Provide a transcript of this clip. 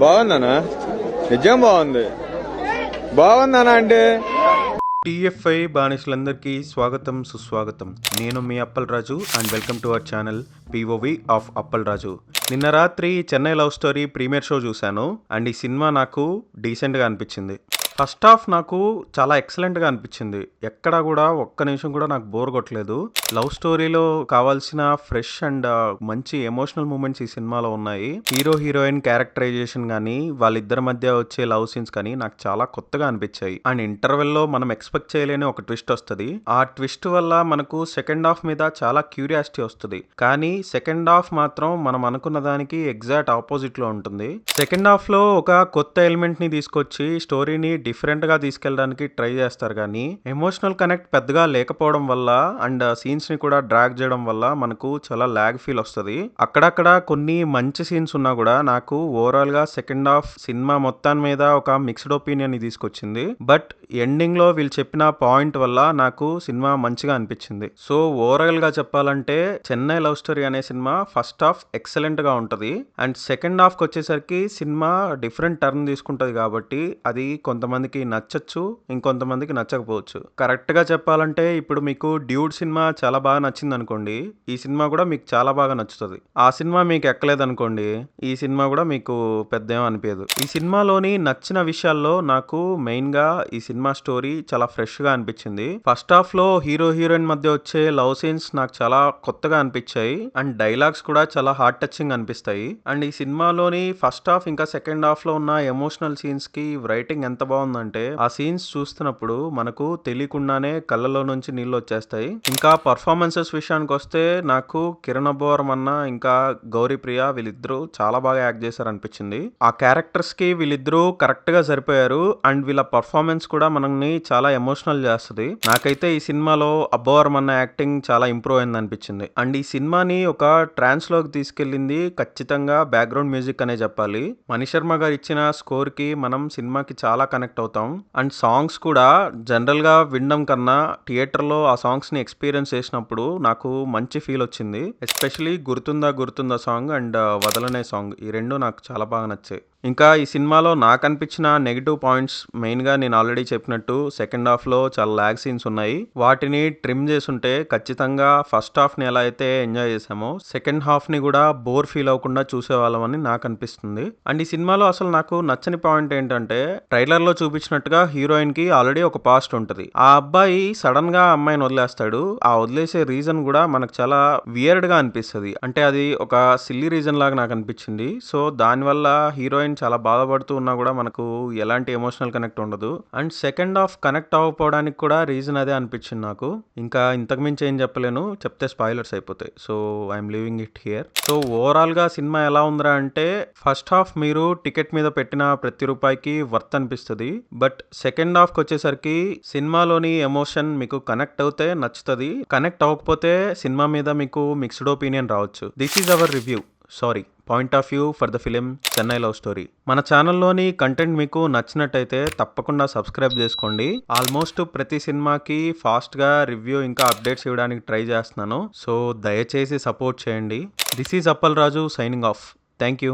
బాగుందనా? నిజం బాగుంది. బాగుందనా అంటే టీఎఫ్ఐ బానిసలందరికీ స్వాగతం సుస్వాగతం. నేను మీ Appal Raju and welcome to our channel POV of Appal Raju. నిన్న రాత్రి Chennai love story premiere show చూశాను అండ్ ఈ సినిమా నాకు డీసెంట్గా అనిపించింది. ఫస్ట్ హాఫ్ నాకు చాలా ఎక్సలెంట్గా అనిపించింది. ఎక్కడా కూడా ఒక్క నిమిషం కూడా నాకు బోర్ కొట్టలేదు. లవ్ స్టోరీలో కావాల్సిన ఫ్రెష్ అండ్ మంచి ఎమోషనల్ మూమెంట్స్ ఈ సినిమాలో ఉన్నాయి. హీరో హీరోయిన్ క్యారెక్టరైజేషన్ కానీ వాళ్ళిద్దరి మధ్య వచ్చే లవ్ సీన్స్ కానీ నాకు చాలా కొత్తగా అనిపించాయి. అండ్ ఇంటర్వెల్లో మనం ఎక్స్పెక్ట్ చేయలేని ఒక ట్విస్ట్ వస్తుంది. ఆ ట్విస్ట్ వల్ల మనకు సెకండ్ హాఫ్ మీద చాలా క్యూరియాసిటీ వస్తుంది. కానీ సెకండ్ హాఫ్ మాత్రం మనం అనుకున్న దానికి ఎగ్జాక్ట్ ఆపోజిట్ లో ఉంటుంది. సెకండ్ హాఫ్ లో ఒక కొత్త ఎలిమెంట్ ని తీసుకొచ్చి స్టోరీని డిఫరెంట్ గా తీసుకెళ్ళడానికి ట్రై చేస్తారు. కానీ ఎమోషనల్ కనెక్ట్ పెద్దగా లేకపోవడం వల్ల అండ్ సీన్స్ ని కూడా డ్రాగ్ చేయడం వల్ల మనకు చాలా లాగ్ ఫీల్ వస్తుంది. అక్కడక్కడ కొన్ని మంచి సీన్స్ ఉన్నా కూడా నాకు ఓవరాల్ గా సెకండ్ హాఫ్ సినిమా మొత్తాన్ని మీద ఒక మిక్స్డ్ ఒపీనియన్ ని తీసుకొచ్చింది. బట్ ఎండింగ్ లో వీళ్ళు చెప్పిన పాయింట్ వల్ల నాకు సినిమా మంచిగా అనిపించింది. సో ఓవరాల్ గా చెప్పాలంటే చెన్నై లవ్ స్టోరీ అనే సినిమా ఫస్ట్ హాఫ్ ఎక్సలెంట్ గా ఉంటది అండ్ సెకండ్ హాఫ్ కి వచ్చేసరికి సినిమా డిఫరెంట్ టర్న్ తీసుకుంటది. కాబట్టి అది కొంతమందికి నచ్చచ్చు, ఇంకొంతమందికి నచ్చకపోవచ్చు. కరెక్ట్ గా చెప్పాలంటే ఇప్పుడు మీకు డ్యూడ్ సినిమా చాలా బాగా నచ్చింది అనుకోండి, ఈ సినిమా కూడా మీకు చాలా బాగా నచ్చుతుంది. ఆ సినిమా మీకు ఎక్కలేదు అనుకోండి, ఈ సినిమా కూడా మీకు పెద్ద ఏం అనిపించదు. ఈ సినిమాలోని నచ్చిన విషయాల్లో నాకు మెయిన్ గా ఈ సినిమా స్టోరీ చాలా ఫ్రెష్ గా అనిపించింది. ఫస్ట్ హాఫ్ లో హీరో హీరోయిన్ మధ్య వచ్చే లవ్ సీన్స్ నాకు చాలా కొత్తగా అనిపించాయి అండ్ డైలాగ్స్ కూడా చాలా హార్ట్ టచింగ్ అనిపిస్తాయి. అండ్ ఈ సినిమాలోని ఫస్ట్ హాఫ్ ఇంకా సెకండ్ హాఫ్ లో ఉన్న ఎమోషనల్ సీన్స్ కి రైటింగ్ ఎంత బాగుందంటే ఆ సీన్స్ చూస్తున్నప్పుడు మనకు తెలియకుండానే కళ్ళలో నుంచి నీళ్ళు వచ్చేస్తాయి. ఇంకా పర్ఫార్మెన్సెస్ విషయానికి వస్తే నాకు కిరణ్ అబ్బవరం అన్న ఇంకా గౌరీ ప్రియ వీళ్ళిద్దరూ చాలా బాగా యాక్ట్ చేశారు అనిపించింది. ఆ క్యారెక్టర్స్ కి వీళ్ళిద్దరూ కరెక్ట్ గా సరిపోయారు అండ్ వీళ్ళ పర్ఫార్మెన్స్ కూడా మనల్ని చాలా ఎమోషనల్ చేస్తుంది. నాకైతే ఈ సినిమాలో అబ్బవరం అన్న యాక్టింగ్ చాలా ఇంప్రూవ్ అయింది అనిపించింది. అండ్ ఈ సినిమాని ఒక ట్రాన్స్ లోకి తీసుకెళ్లింది ఖచ్చితంగా బ్యాక్గ్రౌండ్ మ్యూజిక్ అనే చెప్పాలి. మణిశర్మ గారు ఇచ్చిన స్కోర్ కి మనం సినిమాకి చాలా కనెక్ట్ అవుతాం అండ్ సాంగ్స్ కూడా జనరల్ గా వినడం కన్నా థియేటర్ లో ఆ సాంగ్స్ ని ఎక్స్పీరియన్స్ చేసినప్పుడు నాకు మంచి ఫీల్ వచ్చింది. ఎస్పెషలీ గుర్తుందా సాంగ్ అండ్ వదలనే సాంగ్, ఈ రెండు నాకు చాలా బాగా నచ్చాయి. ఇంకా ఈ సినిమాలో నాకు అనిపించిన నెగిటివ్ పాయింట్స్ మెయిన్ గా నేను ఆల్రెడీ చెప్పినట్టు సెకండ్ హాఫ్ లో చాలా లాగ్ సీన్స్ ఉన్నాయి. వాటిని ట్రిమ్ చేసుంటే ఖచ్చితంగా ఫస్ట్ హాఫ్ ని ఎలా అయితే ఎంజాయ్ చేసామో సెకండ్ హాఫ్ ని కూడా బోర్ ఫీల్ అవ్వకుండా చూసేవాళ్ళం అని నాకు అనిపిస్తుంది. అండ్ ఈ సినిమాలో అసలు నాకు నచ్చని పాయింట్ ఏంటంటే ట్రైలర్ లో చూపించినట్టుగా హీరోయిన్ కి ఆల్రెడీ ఒక పాస్ట్ ఉంటది. ఆ అబ్బాయి సడన్ గా అమ్మాయిని వదిలేస్తాడు. ఆ వదిలేసే రీజన్ కూడా మనకు చాలా వియర్డ్ గా అనిపిస్తుంది. అంటే అది ఒక సిల్లీ రీజన్ లాగా నాకు అనిపించింది. సో దానివల్ల హీరోయిన్ చాలా బాధపడుతూ ఉన్నా కూడా మనకు ఎలాంటి ఎమోషనల్ కనెక్ట్ ఉండదు. అండ్ సెకండ్ హాఫ్ కనెక్ట్ అవ్వకపోవడానికి కూడా రీజన్ అదే అనిపించింది నాకు. ఇంకా ఇంతకు మించి ఏం చెప్పలేను, చెప్తే స్పాయిలర్స్ అయిపోతాయి. So I'm leaving it here. So overall గా సినిమా ఎలా ఉందిరా అంటే ఫస్ట్ హాఫ్ మీరు టికెట్ మీద పెట్టిన ప్రతి రూపాయికి వర్త్ అనిపిస్తుంది. బట్ సెకండ్ హాఫ్ కి వచ్చేసరికి సినిమాలోని ఎమోషన్ మీకు కనెక్ట్ అవుతే నచ్చుతుంది, కనెక్ట్ అవ్వకపోతే సినిమా మీద మీకు మిక్స్డ్ ఒపీనియన్ రావచ్చు. This is our review, sorry point of view for the film Chennai love story. మన ఛానల్లోని కంటెంట్ మీకు నచ్చినట్టయితే తప్పకుండా సబ్స్క్రైబ్ చేసుకోండి. ఆల్మోస్ట్ ప్రతి సినిమాకి ఫాస్ట్గా రివ్యూ ఇంకా అప్డేట్స్ ఇవ్వడానికి ట్రై చేస్తున్నాను. సో దయచేసి సపోర్ట్ చేయండి. This is Appal Raju signing off. Thank you.